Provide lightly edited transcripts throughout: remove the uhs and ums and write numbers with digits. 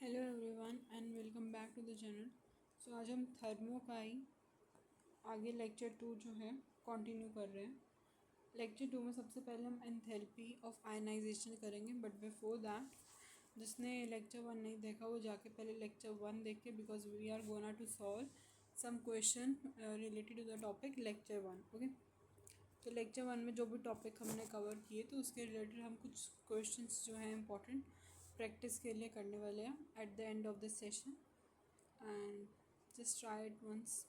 Hello everyone and welcome back to the channel. So आज हम thermo का ही आगे लेक्चर 2 जो है कंटिन्यू कर रहे हैं। लेक्चर 2 में सबसे पहले हम एंथैल्पी ऑफ आयनाइजेशन करेंगे, बट बिफोर दैट जिसने लेक्चर 1 नहीं देखा वो जाके पहले लेक्चर 1 देखे, because we are gonna to solve some question related to the topic lecture 1। Okay, तो लेक्चर 1 में जो भी टॉपिक हमने कवर किए तो उसके रिलेटेड हम कुछ क्वेश्चंस जो हैं इंपॉर्टेंट प्रैक्टिस के लिए करने वाले हैं at the end of this session, and just try it once.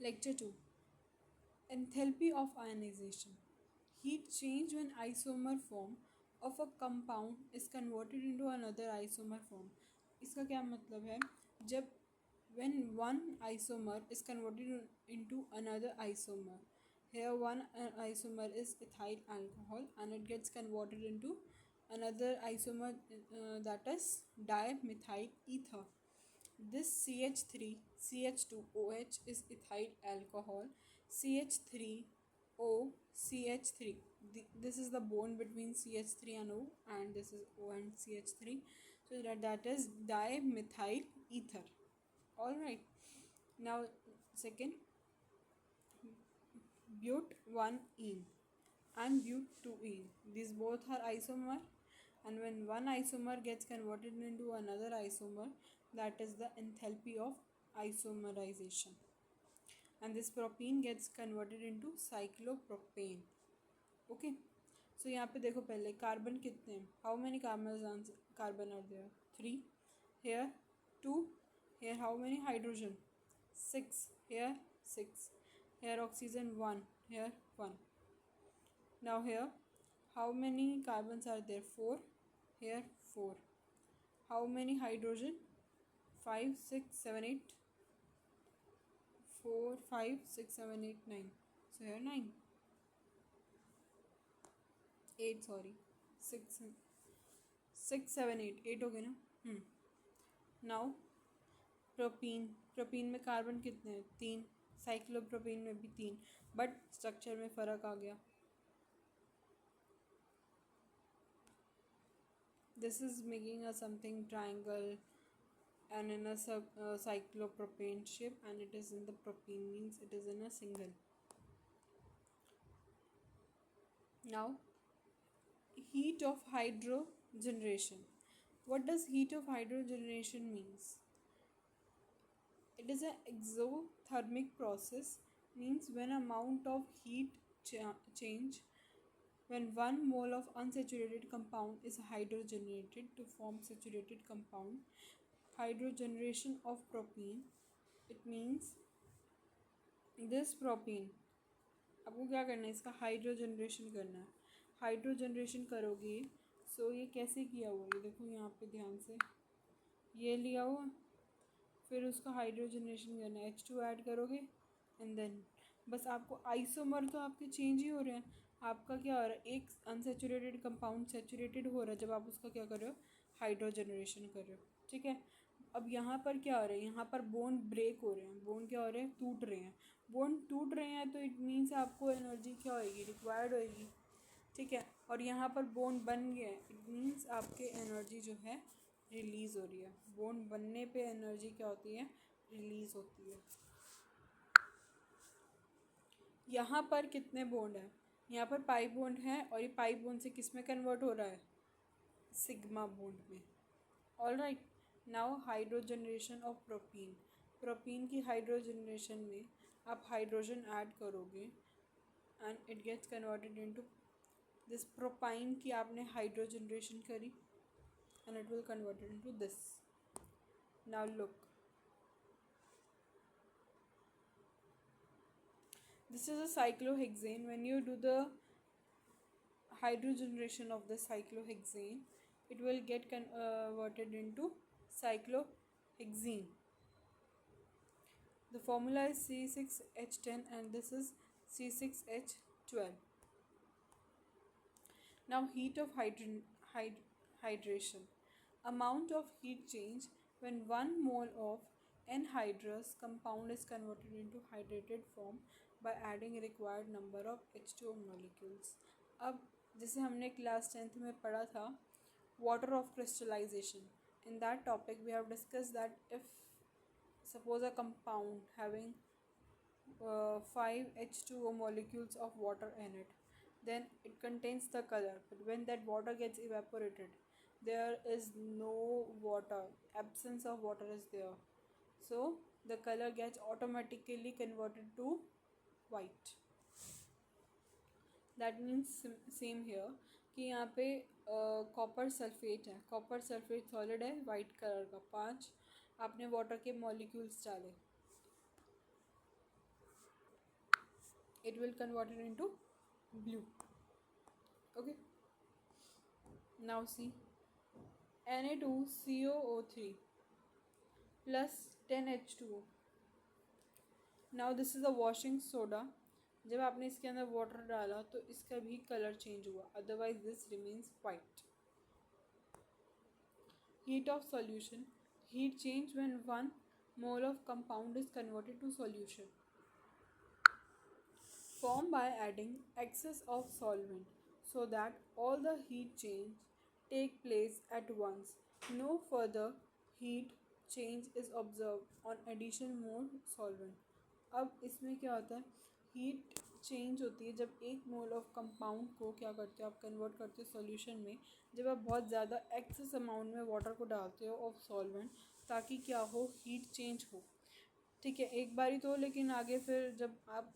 Lecture 2, enthalpy of ionization. Heat change when isomer form of a compound is converted into another isomer form. इसका क्या मतलब है? जब when one isomer is converted into another isomer, here one isomer is ethyl alcohol and it gets converted into another isomer, that is dimethyl ether. This CH3 CH2OH is ethyl alcohol. CH3O CH3. This is the bond between CH3 and O, and this is O and CH3. So that is dimethyl ether. All right. Now second, but1-ene and but2-ene. These both are isomer, and when one isomer gets converted into another isomer, that is the enthalpy of isomerization, and this propene gets converted into cyclopropane. Okay, so यहाँ पे देखो पहले carbon कितने हैं, how many carbon are there? 3 here, 2 here, how many hydrogen? 6 here, 6 here, oxygen 1 here, 1. Now here, how many carbons are there? 4 here, 4. How many hydrogen? 5 6 7 8. 4 5 6 7 8 9. So here 9 8, sorry, 6 6 7 8 8 हो गए ना। Now propene में carbon कितने हैं? 3। Cyclopropene में भी 3, but structure में फ़र्क आ गया। This is making a something triangle and in a cyclopropane shape, and it is in the propene, means it is in a single. Now heat of hydrogeneration. What does heat of hydrogeneration means? It is an exothermic process, means when amount of heat change when 1 mole of unsaturated compound is hydrogenated to form saturated compound. Hydrogeneration of propene, it means this propene, आपको क्या करना है, इसका हाइड्रोजनरेशन करना है। हाइड्रोजनरेशन करोगे सो ये कैसे किया हुआ है, देखो यहाँ पे ध्यान से, ये लिया हुआ, फिर उसका हाइड्रोजनरेशन करना है, H2 ऐड करोगे एंड देन बस आपको आइसोमर तो आपके चेंज ही हो रहे हैं। आपका क्या हो रहा है, एक अनसेचुरेटेड कंपाउंड सेचुरेटेड हो रहा है जब आप उसका क्या कर रहे हो, हाइड्रोजनरेशन कर रहे हो। ठीक है, अब यहाँ पर क्या हो रहा है, यहाँ पर बोन ब्रेक हो रहे हैं, बोन क्या हो रहे हैं, टूट रहे हैं। बोन टूट रहे हैं तो इट मीन्स आपको एनर्जी क्या होएगी, रिक्वायर्ड होएगी। ठीक है, और यहाँ पर बोन बन गया है, इट मीन्स आपके एनर्जी जो है रिलीज़ हो रही है। बोन बनने पे एनर्जी क्या होती है, रिलीज़ होती है। यहाँ पर कितने बॉन्ड हैं, यहाँ पर पाई बॉन्ड है, और ये पाई बॉन्ड से किस में कन्वर्ट हो रहा है, सिग्मा बॉन्ड में। All right, now hydrogenation of propene. Propene की हाइड्रोजनरेशन में आप हाइड्रोजन ऐड करोगे and it gets converted into this propyne की आपने हाइड्रोजनरेशन करी and it will convert it into this. Now look, this is a cyclohexane. When you do the hydrogenation of the cyclohexane, it will get converted into cyclohexene. The formula is C6H10 and this is C6H12. Now heat of hydration. Amount of heat change when 1 mole of anhydrous compound is converted into hydrated form by adding required number of H2O molecules. अब जैसे हमने class 10th में पढ़ा था water of crystallization, in that topic we have discussed that if suppose a compound having 5 H2O molecules of water in it, then it contains the color, but when that water gets evaporated, there is no water, absence of water is there, so the color gets automatically converted to white. That means same here कि यहाँ पे copper sulphate है, copper sulphate solid है white colour का, 5 आपने water के molecules डाले, it will convert it into blue. Okay, now see Na2COO3 plus 10H2O. now this is a washing soda. जब आपने इसके अंदर वाटर डाला तो इसका भी कलर चेंज हुआ, otherwise this remains white. Heat of solution. Heat change when 1 mole of compound is converted to solution. Formed by adding excess of solvent so that all the heat change take place at once. No further heat change is observed on addition more solvent. अब इसमें क्या होता है, heat change होती है जब एक mole of compound को क्या करते हो आप कन्वर्ट करते हो सॉल्यूशन में, जब आप बहुत ज़्यादा एक्सेस अमाउंट में वाटर को डालते हो ऑफ सॉल्वेंट, ताकि क्या हो, हीट चेंज हो. ठीक है, एक बारी तो, लेकिन आगे फिर जब आप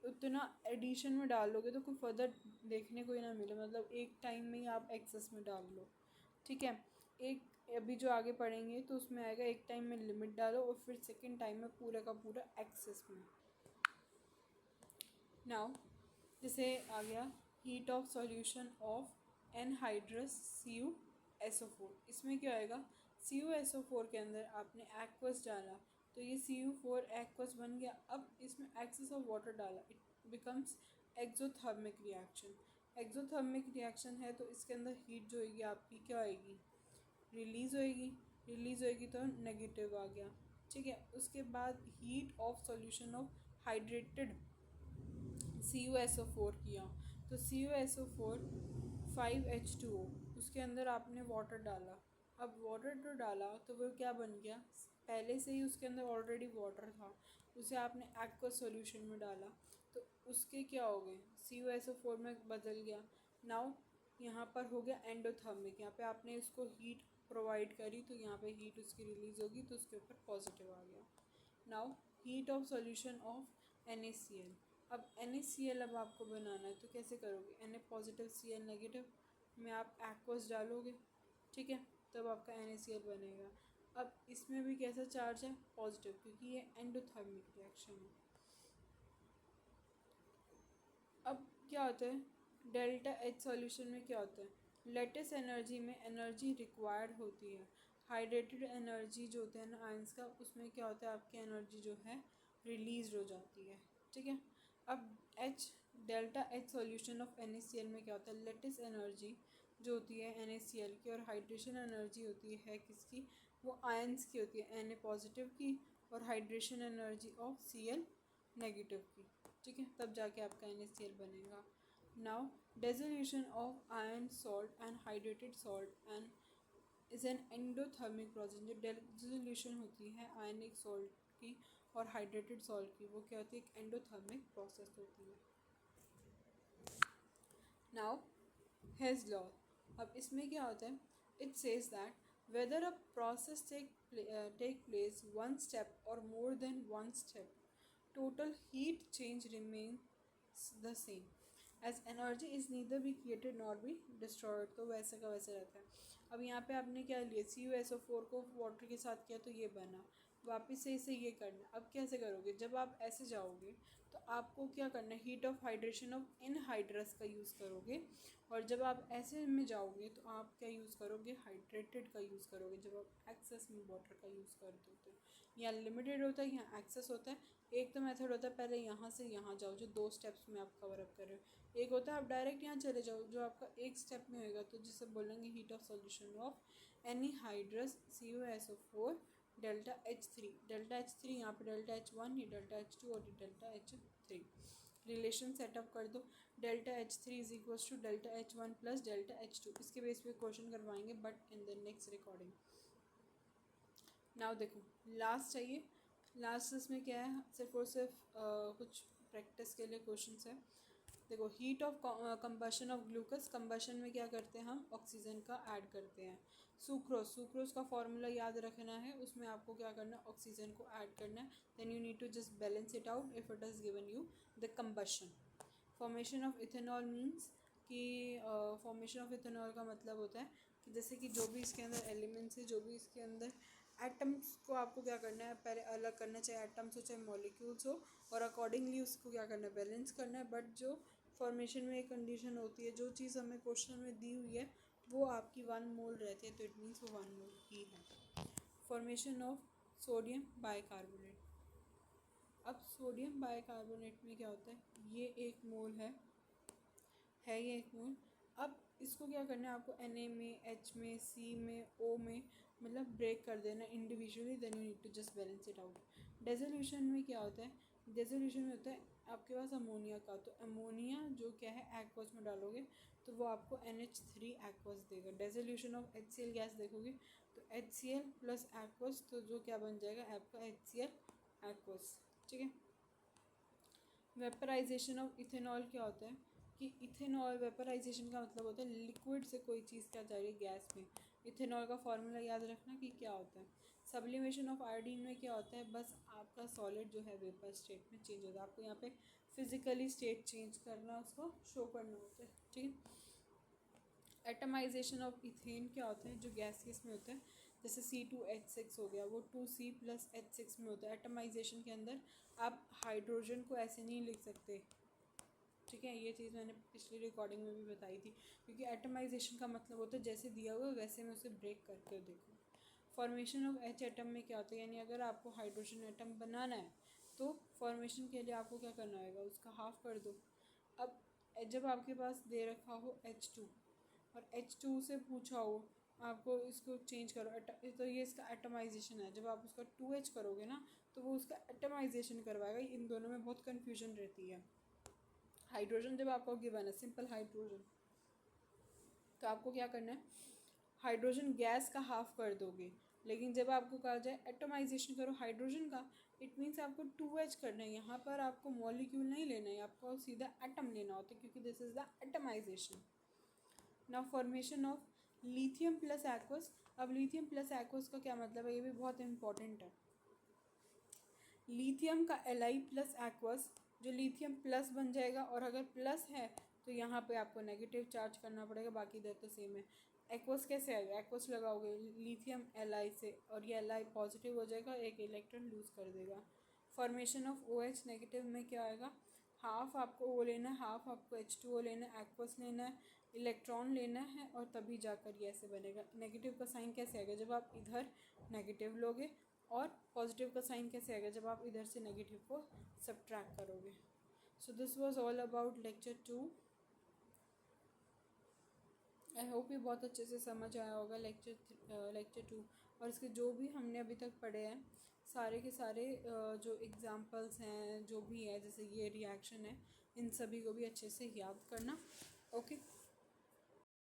उतना एडिशन में डाल लोगे तो कोई फर्दर देखने को ही ना मिले, मतलब एक टाइम में ही आप एक्सेस में डाल लो. ठीक है, एक अभी जो आगे पढ़ेंगे तो उसमें आएगा एक टाइम में लिमिट डालो और फिर सेकेंड टाइम में पूरा का पूरा एक्सेस में. नाउ जैसे आ गया heat of solution of anhydrous CuSO4. इसमें क्या आएगा, CuSO4 के अंदर आपने एक्वस डाला तो ये Cu4 एक्वस बन गया. अब इसमें एक्सेस ऑफ वाटर डाला, it becomes exothermic reaction. Exothermic reaction है तो इसके अंदर हीट जो होगी आपकी क्या आएगी, रिलीज़ होएगी. रिलीज़ होएगी तो नेगेटिव आ गया. ठीक है, उसके बाद heat of solution of hydrated CuSO4 किया तो CuSO4 5H2O, उसके अंदर आपने वाटर डाला. अब वाटर तो डाला तो वो क्या बन गया, पहले से ही उसके अंदर ऑलरेडी वाटर था, उसे आपने एक्वस सॉल्यूशन में डाला तो उसके क्या हो गए, CuSO4 में बदल गया. नाउ यहाँ पर हो गया एंडोथर्मिक, यहाँ पे आपने इसको हीट प्रोवाइड करी तो यहाँ पे हीट उसकी रिलीज़ होगी तो उसके ऊपर पॉजिटिव आ गया. Now heat of solution of NaCl. अब NaCl अब आपको बनाना है तो कैसे करोगे, Na पॉजिटिव Cl नेगेटिव में आप एक्वस डालोगे. ठीक है, तब आपका NaCl बनेगा. अब इसमें भी कैसा चार्ज है, पॉजिटिव, क्योंकि ये एंडोथर्मिक रिएक्शन है. अब क्या होता है, डेल्टा H सॉल्यूशन में क्या होता है, लेटेस्ट एनर्जी में एनर्जी रिक्वायर्ड होती है. हाइड्रेटेड एनर्जी जो होते हैं ना आयंस का, उसमें क्या होता है आपकी एनर्जी जो है रिलीज हो जाती है. ठीक है, अब delta H solution of NaCl में क्या होता है, लेटेस्ट एनर्जी जो होती है NaCl की और हाइड्रेशन एनर्जी होती है किसकी, वो आयंस की होती है, Na पॉजिटिव की और hydration energy of Cl negative की. ठीक है, तब जाके आपका NaCl बनेगा. Now dissolution of ion salt and hydrated salt and is an endothermic process. जो डिसोल्यूशन होती है आयनिक सॉल्ट की और हाइड्रेटेड सॉल्ट की, वो क्या होती है, एक एंडोथर्मिक प्रोसेस होती है. Now Hess law. अब इसमें क्या होता है, it says that whether a process take place one step or more than one step, total heat change remains the same as energy is neither be created nor be destroyed. तो वैसे का वैसे रहता है. अब यहाँ पे आपने क्या लिया, CuSO4 को वाटर के साथ किया तो ये बना, वापस से इसे ये करना. अब कैसे करोगे, जब आप ऐसे जाओगे तो आपको क्या करना है, हीट ऑफ हाइड्रेशन ऑफ इनहाइड्रस का यूज़ करोगे, और जब आप ऐसे में जाओगे तो आप क्या यूज़ करोगे, हाइड्रेटेड का यूज़ करोगे. जब आप एक्सेस में वाटर का यूज़ करते हो तो यहाँ लिमिटेड होता है, यहाँ एक्सेस होता है. एक तो मेथड होता है पहले यहाँ से यहाँ जाओ, जो 2 स्टेप्स में आप कवर अप कर रहे हो. एक होता है आप डायरेक्ट यहाँ चले जाओ, जो आपका एक स्टेप में होएगा, तो जिसे बोलेंगे heat of solution of anhydrous CuSO4 delta H3. Delta H3 यहाँ पे डेल्टा H1, ये डेल्टा H2 और ये डेल्टा H3. रिलेशन सेटअप कर दो, delta H3 is equals to delta H1 plus delta H2। इसके बेस पे क्वेश्चन करवाएंगे but in the next recording. Now देखो लास्ट चाहिए, लास्ट इसमें क्या है, सिर्फ और सिर्फ कुछ प्रैक्टिस के लिए क्वेश्चन है। देखो heat of combustion of glucose, combustion में क्या करते हैं हम ऑक्सीजन का ऐड करते हैं। सुक्रोज, सुक्रोज का फॉर्मूला याद रखना है, उसमें आपको क्या करना है ऑक्सीजन को ऐड करना है। Then you need to just balance it out if it is given you the combustion. Formation of ethanol means कि फॉर्मेशन ऑफ इथेनॉल का मतलब होता है कि जैसे कि जो भी इसके अंदर एलिमेंट्स है, जो भी इसके अंदर एटम्स को आपको क्या करना है पहले अलग करना, चाहे एटम्स हो चाहे मॉलिक्यूल्स हो, और अकॉर्डिंगली उसको क्या करना है बैलेंस करना है। बट जो फॉर्मेशन में एक कंडीशन होती है, जो चीज़ हमें क्वेश्चन में दी हुई है वो आपकी 1 मोल रहती है, तो इट मीन्स वो 1 मोल ही है। फॉर्मेशन ऑफ सोडियम बाइकार्बोनेट, अब सोडियम बाइकार्बोनेट में क्या होता है, ये 1 मोल है ये 1 मोल। अब इसको क्या करना है आपको Na में, H में, C में, O में मतलब ब्रेक कर देना individually, then you need to just balance it out. Dissolution में क्या होता है, डेसोल्यूशन में होता है आपके पास अमोनिया का, तो अमोनिया जो क्या है एक्वस में डालोगे तो वो आपको NH3 एक्वस देगा। डेसोल्यूशन ऑफ HCl गैस देखोगे तो HCl प्लस एक्वस, तो जो क्या बन जाएगा आपका HCl एक्वस, ठीक है। वेपराइजेशन ऑफ इथेनॉल क्या होता है कि इथेनॉल, वेपराइजेशन का मतलब होता है लिक्विड से कोई चीज़ क्या जा रही है गैस में। इथेनॉल का फॉर्मूला याद रखना कि क्या होता है। सब्लिमेशन ऑफ आयोडीन में क्या होता है, बस आपका सॉलिड जो है वेपर स्टेट में चेंज होता है, आपको यहाँ पे फिजिकली स्टेट चेंज करना, उसको शो करना होता है, ठीक है। एटमाइजेशन ऑफ इथेन क्या होता है, जो गैसियस में होता है, जैसे C2H6 हो गया, वो 2C प्लस H6 में होता है। एटमाइजेशन के अंदर आप हाइड्रोजन को ऐसे नहीं लिख सकते, ठीक है, ये चीज़ मैंने पिछली रिकॉर्डिंग में भी बताई थी, क्योंकि एटमाइजेशन का मतलब होता है जैसे दिया हुआ वैसे में उसे ब्रेक करके देखो। फॉर्मेशन ऑफ H एटम में क्या होता है, यानी अगर आपको हाइड्रोजन एटम बनाना है तो फॉर्मेशन के लिए आपको क्या करना होगा, उसका हाफ कर दो। अब जब आपके पास दे रखा हो H2 और H2 से पूछा हो आपको इसको चेंज करो, तो ये इसका एटमाइजेशन है, जब आप उसका 2H करोगे ना तो वो उसका एटमाइजेशन करवाएगा। इन दोनों में बहुत कन्फ्यूजन रहती है। हाइड्रोजन जब आपको गिवन है सिंपल हाइड्रोजन, तो आपको क्या करना है, हाइड्रोजन गैस का हाफ कर दोगे, लेकिन जब आपको कहा जाए एटमाइजेशन करो हाइड्रोजन का, इट मीन्स आपको 2H करना है। यहाँ पर आपको मॉलिक्यूल नहीं लेना है, आपको सीधा एटम लेना होता है, क्योंकि this is the atomization. Now formation of lithium plus aqueous. अब लिथियम प्लस एक्वस का क्या मतलब है, ये भी बहुत इंपॉर्टेंट है। लिथियम का Li प्लस एक्वस, जो लिथियम प्लस बन जाएगा, और अगर प्लस है तो यहाँ पे आपको नेगेटिव चार्ज करना पड़ेगा, बाकी इधर तो सेम है। एक्वस कैसे आएगा, एक्वस लगाओगे लिथियम Li से, और ये Li पॉजिटिव हो जाएगा, एक इलेक्ट्रॉन लूज कर देगा। फॉर्मेशन ऑफ OH नेगेटिव में क्या आएगा, हाफ आपको O लेना है, हाफ आपको H2O लेना है, एक्वस लेना है, इलेक्ट्रॉन लेना है, और तभी जाकर ये ऐसे बनेगा। नेगेटिव का साइन कैसे आएगा, जब आप इधर नेगेटिव लोगे, और पॉजिटिव का साइन कैसे आएगा, जब आप इधर से नेगेटिव को सब्ट्रैक्ट करोगे। So this was all about lecture 2। I hope ये बहुत अच्छे से समझ आया होगा लेक्चर 2, और इसके जो भी हमने अभी तक पढ़े हैं सारे के सारे जो एग्जांपल्स हैं जो भी है, जैसे ये रिएक्शन है, इन सभी को भी अच्छे से याद करना। ओके।